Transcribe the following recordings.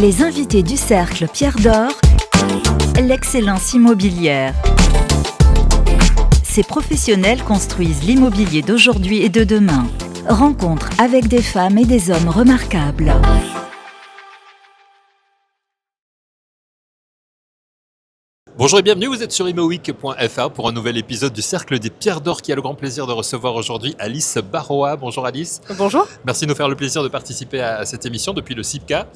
Les invités du Cercle Pierre d'Or, l'excellence immobilière. Ces professionnels construisent l'immobilier d'aujourd'hui et de demain. Rencontre avec des femmes et des hommes remarquables. Bonjour et bienvenue, vous êtes sur imoweek.fr pour un nouvel épisode du Cercle des Pierres d'Or qui a le grand plaisir de recevoir aujourd'hui Alice Barrois. Bonjour Alice. Bonjour. Merci de nous faire le plaisir de participer à cette émission depuis le CIPCA.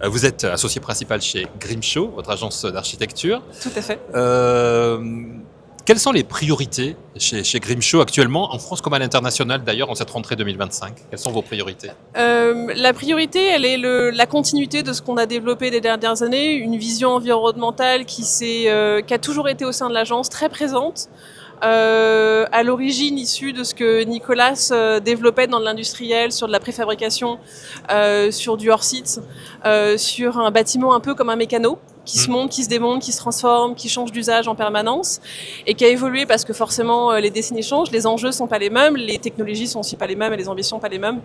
Vous êtes associé principal chez Grimshaw, votre agence d'architecture. Tout à fait. Quelles sont les priorités chez Grimshaw actuellement, en France comme à l'international d'ailleurs, en cette rentrée 2025 ? Quelles sont vos priorités ? La priorité, elle est la continuité de ce qu'on a développé les dernières années, une vision environnementale qui a toujours été au sein de l'agence, très présente. À l'origine issue de ce que Nicolas développait dans l'industriel, sur de la préfabrication, sur du hors-site, sur un bâtiment un peu comme un mécano, qui se monte, qui se démonte, qui se transforme, qui change d'usage en permanence et qui a évolué parce que forcément les décennies changent, les enjeux sont pas les mêmes, les technologies sont aussi pas les mêmes et les ambitions pas les mêmes.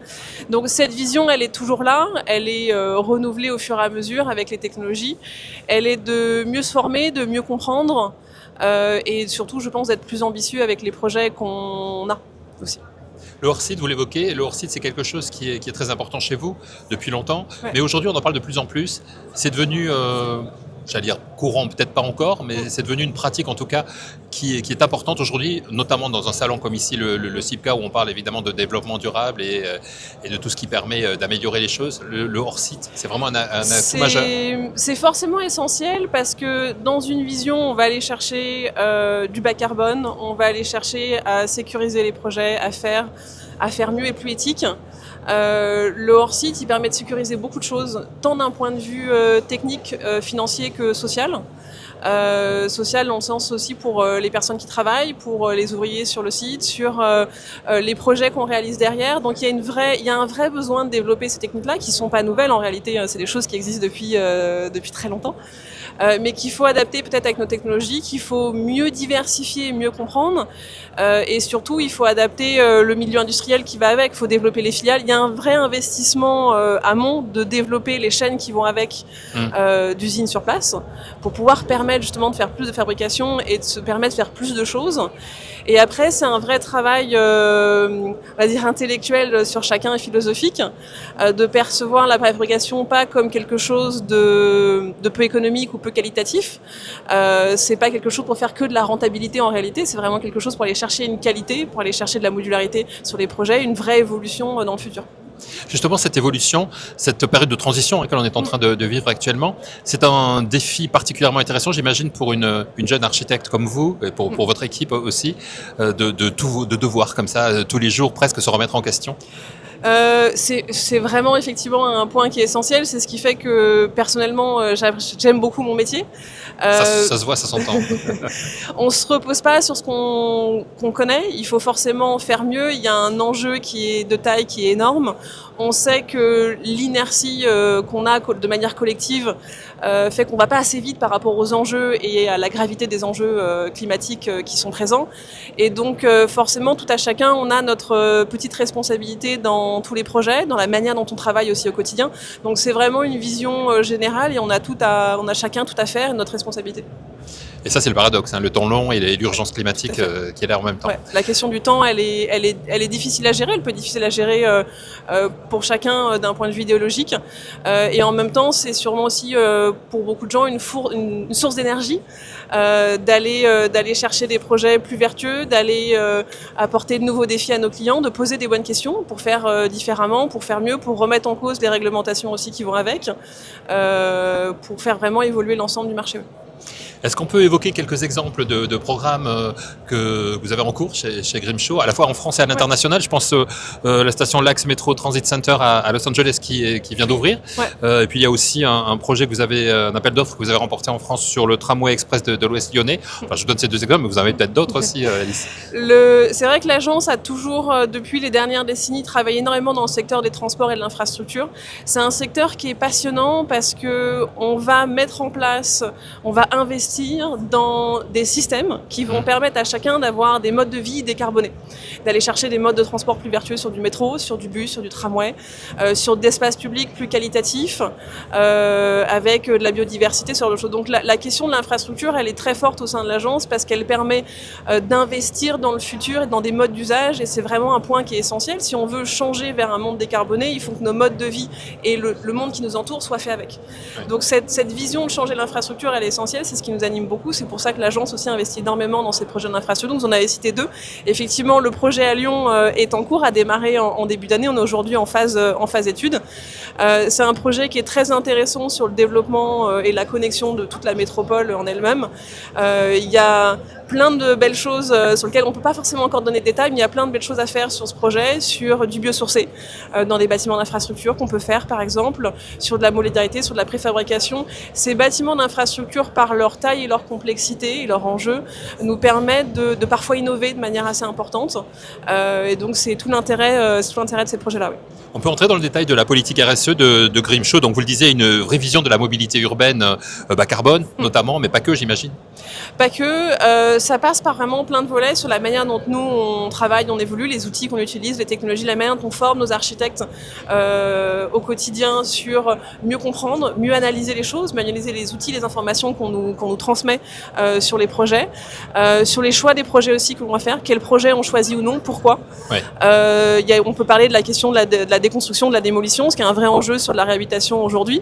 Donc cette vision, elle est toujours là, elle est renouvelée au fur et à mesure avec les technologies. Elle est de mieux se former, de mieux comprendre et surtout, je pense, d'être plus ambitieux avec les projets qu'on a aussi. Le hors-site, vous l'évoquez, le hors-site c'est quelque chose qui est très important chez vous depuis longtemps, ouais. Mais aujourd'hui on en parle de plus en plus. C'est devenu, j'allais dire courant, peut-être pas encore, mais c'est devenu une pratique en tout cas qui est importante aujourd'hui, notamment dans un salon comme ici, le CIPCA, où on parle évidemment de développement durable et de tout ce qui permet d'améliorer les choses. Le hors-site, c'est vraiment un atout majeur. C'est forcément essentiel parce que dans une vision, on va aller chercher du bas carbone, on va aller chercher à sécuriser les projets, à faire mieux et plus éthique. Le hors-site, il permet de sécuriser beaucoup de choses, tant d'un point de vue technique, financier que social. Social dans le sens aussi pour les personnes qui travaillent, pour les ouvriers sur le site, sur les projets qu'on réalise derrière. Donc il y a un vrai besoin de développer ces techniques-là qui sont pas nouvelles en réalité, c'est des choses qui existent depuis très longtemps. Mais qu'il faut adapter peut-être avec nos technologies, qu'il faut mieux diversifier, mieux comprendre, et surtout il faut adapter le milieu industriel qui va avec, il faut développer les filiales. Il y a un vrai investissement amont de développer les chaînes qui vont avec d'usines sur place pour pouvoir permettre justement de faire plus de fabrication et de se permettre de faire plus de choses. Et après, c'est un vrai travail, on va dire intellectuel sur chacun et philosophique, de percevoir la fabrication pas comme quelque chose de peu économique ou peu qualitatif. C'est pas quelque chose pour faire que de la rentabilité en réalité, c'est vraiment quelque chose pour aller chercher une qualité, pour aller chercher de la modularité sur les projets, une vraie évolution dans le futur. Justement, cette évolution, cette période de transition à laquelle on est en train de vivre actuellement, c'est un défi particulièrement intéressant, j'imagine, pour une jeune architecte comme vous, et pour votre équipe aussi, de devoir comme ça, tous les jours, presque se remettre en question. C'est vraiment effectivement un point qui est essentiel, c'est ce qui fait que personnellement j'aime beaucoup mon métier. Ça se voit, ça s'entend. On se repose pas sur ce qu'on connaît, il faut forcément faire mieux, il y a un enjeu qui est de taille qui est énorme. On sait que l'inertie qu'on a de manière collective fait qu'on va pas assez vite par rapport aux enjeux et à la gravité des enjeux climatiques qui sont présents. Et donc forcément, tout à chacun, on a notre petite responsabilité dans tous les projets, dans la manière dont on travaille aussi au quotidien. Donc c'est vraiment une vision générale et on a chacun tout à faire et notre responsabilité. Et ça, c'est le paradoxe, hein, le temps long et l'urgence climatique qui est là en même temps. Ouais, la question du temps, elle est difficile à gérer. Elle peut être difficile à gérer pour chacun d'un point de vue idéologique. Et en même temps, c'est sûrement aussi pour beaucoup de gens une source d'énergie d'aller chercher des projets plus vertueux, d'aller apporter de nouveaux défis à nos clients, de poser des bonnes questions pour faire différemment, pour faire mieux, pour remettre en cause les réglementations aussi qui vont avec, pour faire vraiment évoluer l'ensemble du marché. Est-ce qu'on peut évoquer quelques exemples de programmes que vous avez en cours chez Grimshaw, à la fois en France et à l'international ? Je pense la station Lax Metro Transit Center à Los Angeles qui vient d'ouvrir. Ouais. Et puis il y a aussi un projet que vous avez, un appel d'offres que vous avez remporté en France sur le tramway express de l'Ouest lyonnais. Enfin, je vous donne ces deux exemples, mais vous en avez peut-être d'autres aussi, Alice. C'est vrai que l'agence a toujours, depuis les dernières décennies, travaillé énormément dans le secteur des transports et de l'infrastructure. C'est un secteur qui est passionnant parce que on va mettre en place, on va investir d'investir dans des systèmes qui vont permettre à chacun d'avoir des modes de vie décarbonés, d'aller chercher des modes de transport plus vertueux sur du métro, sur du bus, sur du tramway, sur d'espaces publics plus qualitatifs, avec de la biodiversité, sur d'autres choses. Donc la question de l'infrastructure, elle est très forte au sein de l'agence parce qu'elle permet d'investir dans le futur et dans des modes d'usage, et c'est vraiment un point qui est essentiel. Si on veut changer vers un monde décarboné, il faut que nos modes de vie et le monde qui nous entoure soient faits avec. Donc cette vision de changer l'infrastructure, elle est essentielle, c'est ce qui nous anime beaucoup. C'est pour ça que l'agence aussi investit énormément dans ces projets d'infrastructure. Donc vous en avez cité 2. Effectivement, le projet à Lyon est en cours, a démarré en début d'année. On est aujourd'hui en phase étude. C'est un projet qui est très intéressant sur le développement et la connexion de toute la métropole en elle-même. Il y a plein de belles choses sur lesquelles on ne peut pas forcément encore donner de détails, mais il y a plein de belles choses à faire sur ce projet, sur du biosourcé dans des bâtiments d'infrastructure qu'on peut faire par exemple, sur de la modularité, sur de la préfabrication. Ces bâtiments d'infrastructure, par leur taille et leur complexité et leur enjeu, nous permettent de parfois innover de manière assez importante. Et donc c'est tout l'intérêt de ces projets-là. Oui. On peut entrer dans le détail de la politique RSE de Grimshaw. Donc vous le disiez, une révision de la mobilité urbaine bas carbone notamment, mais pas que, j'imagine. Pas que, ça passe par vraiment plein de volets sur la manière dont nous on travaille, on évolue, les outils qu'on utilise, les technologies, la manière dont on forme nos architectes au quotidien sur mieux comprendre, mieux analyser les choses, mieux analyser les outils, les informations qu'on nous transmet sur les projets, sur les choix des projets aussi que l'on va faire, quels projets on choisit ou non, pourquoi. Ouais. On peut parler de la question de la déconstruction, de la démolition, ce qui est un vrai enjeu sur la réhabilitation aujourd'hui.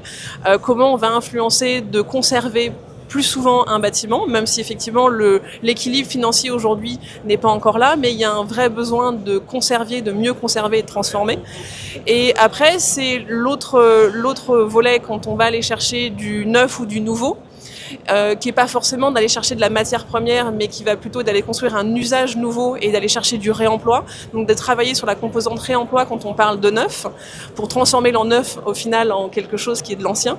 Comment on va influencer de conserver plus souvent un bâtiment, même si effectivement l'équilibre financier aujourd'hui n'est pas encore là, mais il y a un vrai besoin de conserver, de mieux conserver et de transformer. Et après, c'est l'autre volet quand on va aller chercher du neuf ou du nouveau, qui n'est pas forcément d'aller chercher de la matière première, mais qui va plutôt d'aller construire un usage nouveau et d'aller chercher du réemploi, donc de travailler sur la composante réemploi quand on parle de neuf, pour transformer l'en neuf au final en quelque chose qui est de l'ancien.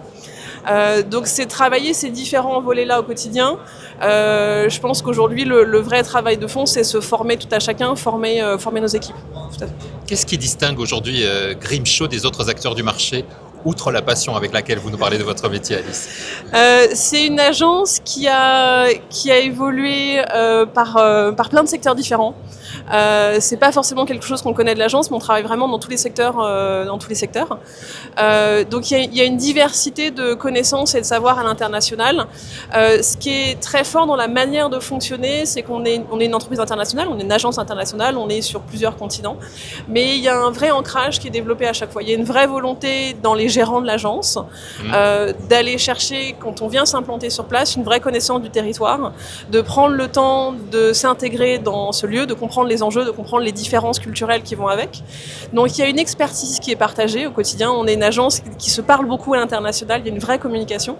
Donc c'est travailler ces différents volets-là au quotidien. Je pense qu'aujourd'hui le vrai travail de fond, c'est se former tout à chacun, former nos équipes. Tout à fait. Qu'est-ce qui distingue aujourd'hui Grimshaw des autres acteurs du marché, outre la passion avec laquelle vous nous parlez de votre métier, Alice? C'est une agence qui a évolué par plein de secteurs différents. C'est pas forcément quelque chose qu'on connaît de l'agence, mais on travaille vraiment dans tous les secteurs. Donc il y a une diversité de connaissances et de savoir à l'international. Ce qui est très fort dans la manière de fonctionner, c'est qu'on est une entreprise internationale, on est une agence internationale, on est sur plusieurs continents, mais il y a un vrai ancrage qui est développé à chaque fois. Il y a une vraie volonté dans les gérants de l'agence d'aller chercher, quand on vient s'implanter sur place, une vraie connaissance du territoire, de prendre le temps de s'intégrer dans ce lieu, de comprendre les enjeux, de comprendre les différences culturelles qui vont avec. Donc il y a une expertise qui est partagée au quotidien. On est une agence qui se parle beaucoup à l'international, il y a une vraie communication.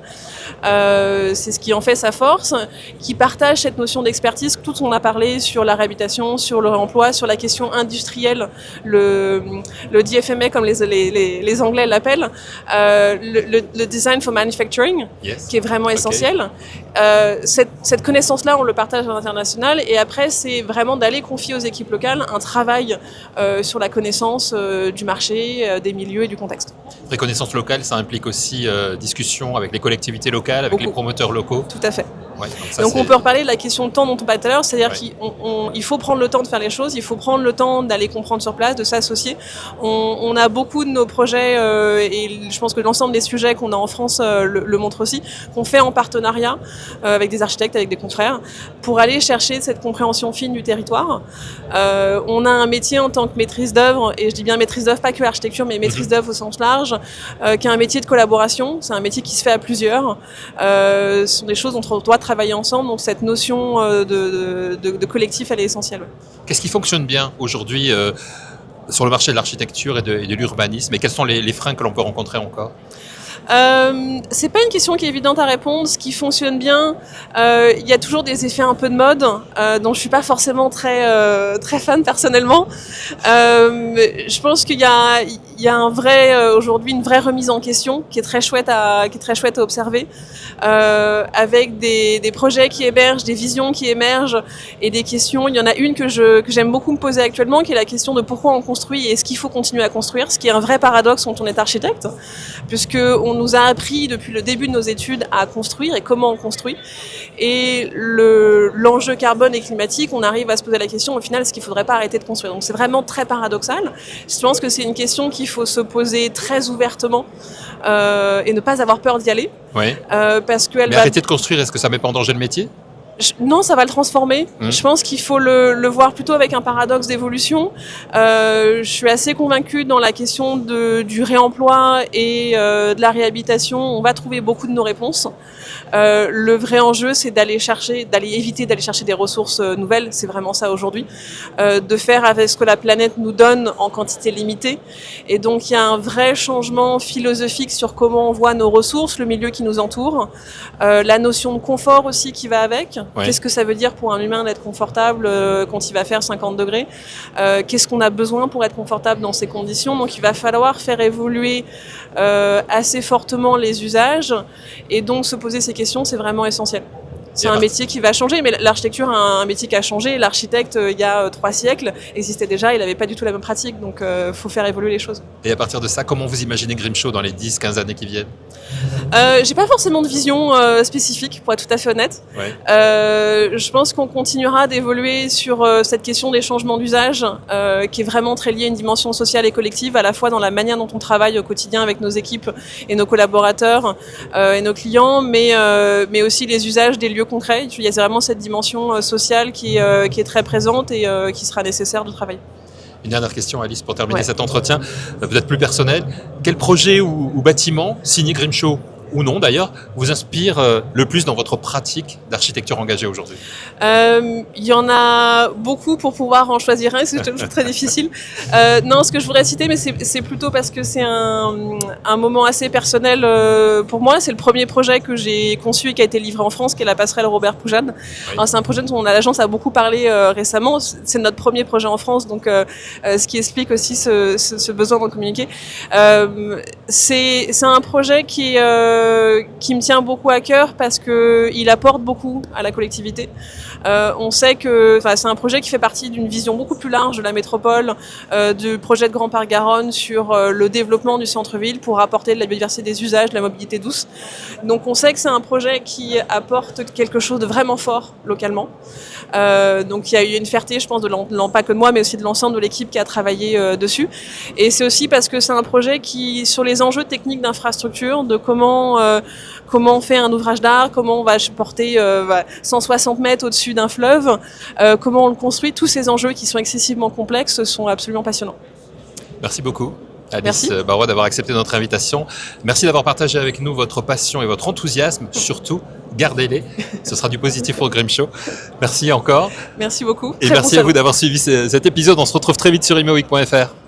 C'est ce qui en fait sa force, qui partage cette notion d'expertise. Tout on a parlé sur la réhabilitation, sur le réemploi, sur la question industrielle, le DFMA comme les Anglais l'appellent, le Design for Manufacturing, qui est vraiment essentiel. Cette connaissance-là, on le partage à l'international, et après c'est vraiment d'aller confier aux équipes locales un travail sur la connaissance du marché, des milieux et du contexte. Reconnaissance locale, ça implique aussi discussion avec les collectivités locales, avec les promoteurs locaux. Tout à fait. Ouais, donc on peut reparler de la question de temps dont on parlait tout à l'heure, c'est-à-dire qu'il faut prendre le temps de faire les choses, il faut prendre le temps d'aller comprendre sur place, de s'associer. On a beaucoup de nos projets, et je pense que l'ensemble des sujets qu'on a en France le montre aussi, qu'on fait en partenariat avec des architectes, avec des confrères, pour aller chercher cette compréhension fine du territoire. On a un métier en tant que maîtrise d'œuvre, et je dis bien maîtrise d'œuvre, pas que architecture, mais maîtrise d'œuvre au sens large, qui est un métier de collaboration, c'est un métier qui se fait à plusieurs. Ce sont des choses dont on doit travailler ensemble, donc cette notion de collectif, elle est essentielle. Qu'est-ce qui fonctionne bien aujourd'hui sur le marché de l'architecture et de l'urbanisme, et quels sont les freins que l'on peut rencontrer encore? C'est pas une question qui est évidente à répondre. Ce qui fonctionne bien, il y a toujours des effets un peu de mode, dont je suis pas forcément très fan personnellement. Je pense qu'il y il y a aujourd'hui une vraie remise en question qui est très chouette à observer, avec des projets qui émergent, des visions qui émergent et des questions. Il y en a une que j'aime beaucoup me poser actuellement, qui est la question de pourquoi on construit et est-ce qu'il faut continuer à construire, ce qui est un vrai paradoxe quand on est architecte, puisque on nous a appris depuis le début de nos études à construire et comment on construit. Et l'enjeu carbone et climatique, on arrive à se poser la question au final, est-ce qu'il ne faudrait pas arrêter de construire? Donc c'est vraiment très paradoxal. Je pense que c'est une question qu'il faut se poser très ouvertement et ne pas avoir peur d'y aller. Oui. Parce que Mais arrêter de construire, est-ce que ça met pas en danger le métier? Non, ça va le transformer. Je pense qu'il faut le voir plutôt avec un paradoxe d'évolution. Je suis assez convaincue dans la question du réemploi et de la réhabilitation. On va trouver beaucoup de nos réponses. Le vrai enjeu, c'est éviter d'aller chercher des ressources nouvelles. C'est vraiment ça aujourd'hui. De faire avec ce que la planète nous donne en quantité limitée. Et donc, il y a un vrai changement philosophique sur comment on voit nos ressources, le milieu qui nous entoure, la notion de confort aussi qui va avec. Ouais. Qu'est-ce que ça veut dire pour un humain d'être confortable quand il va faire 50 degrés? Qu'est-ce qu'on a besoin pour être confortable dans ces conditions? Donc il va falloir faire évoluer assez fortement les usages et donc se poser ces questions, c'est vraiment essentiel. C'est un métier qui va changer, mais l'architecture a un métier qui a changé. L'architecte, il y a 3 siècles, existait déjà, il n'avait pas du tout la même pratique, donc faut faire évoluer les choses. Et à partir de ça, comment vous imaginez Grimshaw dans les 10-15 années qui viennent? J'ai pas forcément de vision spécifique, pour être tout à fait honnête. Ouais. Je pense qu'on continuera d'évoluer sur cette question des changements d'usage, qui est vraiment très liée à une dimension sociale et collective, à la fois dans la manière dont on travaille au quotidien avec nos équipes et nos collaborateurs et nos clients, mais aussi les usages des lieux concrets. Il y a vraiment cette dimension sociale qui est très présente et qui sera nécessaire de travailler. Une dernière question, Alice, pour terminer cet entretien, peut-être plus personnel. Quel projet ou bâtiment, signé Grimshaw ou non d'ailleurs, vous inspire le plus dans votre pratique d'architecture engagée aujourd'hui? Il y en a beaucoup pour pouvoir en choisir un, c'est très difficile. Non, ce que je voudrais citer, mais c'est plutôt parce que c'est un moment assez personnel pour moi. C'est le premier projet que j'ai conçu et qui a été livré en France, qui est la passerelle Robert Poujade. Oui. C'est un projet dont l'agence a beaucoup parlé récemment. C'est notre premier projet en France, donc ce qui explique aussi ce besoin de communiquer. C'est un projet qui me tient beaucoup à cœur parce que il apporte beaucoup à la collectivité. On sait que c'est un projet qui fait partie d'une vision beaucoup plus large de la métropole, du projet de Grand Parc Garonne sur le développement du centre-ville pour apporter de la biodiversité des usages, de la mobilité douce. Donc on sait que c'est un projet qui apporte quelque chose de vraiment fort localement. Donc il y a eu une fierté, je pense, pas que de moi, mais aussi de l'ensemble de l'équipe qui a travaillé dessus. Et c'est aussi parce que c'est un projet qui, sur les enjeux techniques d'infrastructure, de comment on fait un ouvrage d'art, comment on va porter 160 mètres au-dessus d'un fleuve, comment on le construit, tous ces enjeux qui sont excessivement complexes sont absolument passionnants. Merci beaucoup, Alice Barrois, d'avoir accepté notre invitation. Merci d'avoir partagé avec nous votre passion et votre enthousiasme. Surtout, gardez-les. Ce sera du positif pour Grimshaw. Merci encore. Merci beaucoup. Et merci à vous d'avoir suivi cet épisode. On se retrouve très vite sur imeweek.fr.